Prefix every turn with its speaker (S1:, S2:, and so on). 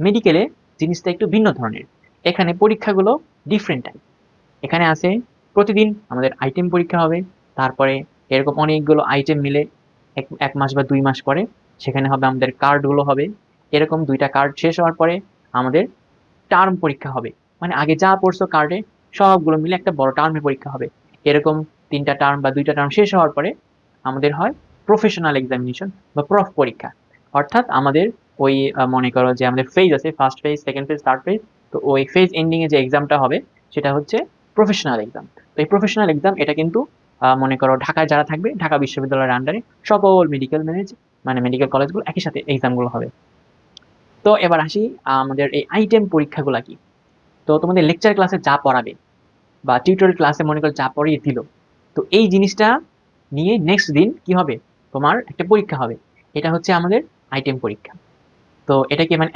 S1: মেডিকেলে জিনিসটা একটু ভিন্ন ধরনের। এখানে পরীক্ষাগুলো ডিফারেন্ট টাইপ। এখানে আছে প্রতিদিন আমাদের আইটেম পরীক্ষা হবে, তারপরে এরকম অনেকগুলো আইটেম মিলে এক মাস বা 2 মাস পরে সেখানে হবে আমাদের কার্ডগুলো হবে। এরকম 2টা কার্ড শেষ হওয়ার পরে আমাদের টার্ম পরীক্ষা হবে। মানে আগে যা পড়ছো কার্ডে সবগুলো মিলে একটা বড় টার্মের পরীক্ষা হবে। এরকম 3টা টার্ম বা 2টা টার্ম শেষ হওয়ার পরে আমাদের হয় প্রফেশনাল এক্সামিনেশন বা প্রফ পরীক্ষা। অর্থাৎ আমাদের ওই মনে করো যে আমাদের ফেজ আছে, first phase, second phase, third phase. তো ওই ফেজ এন্ডিং এ যে এক্সামটা হবে সেটা হচ্ছে প্রফেশনাল এক্সাম। তো এই প্রফেশনাল এক্সাম এটা কিন্তু মনে করো ঢাকায় যারা থাকবে ঢাকা বিশ্ববিদ্যালয়ের আন্ডারে সকল মেডিকেল কলেজগুলো একই সাথে এক্সামগুলো হবে। তো এবার আসি আমাদের এই আইটেম পরীক্ষাগুলা কি। তো তোমাদের লেকচার ক্লাসে যা পড়াবে বা টিউটোরিয়াল ক্লাসে মনে করো যা পড়িয়ে দিল, তো এই জিনিসটা নিয়ে নেক্সট দিন কি হবে, তোমার একটা পরীক্ষা হবে। এটা হচ্ছে আমাদের আইটেম পরীক্ষা। তো এটা কি মানে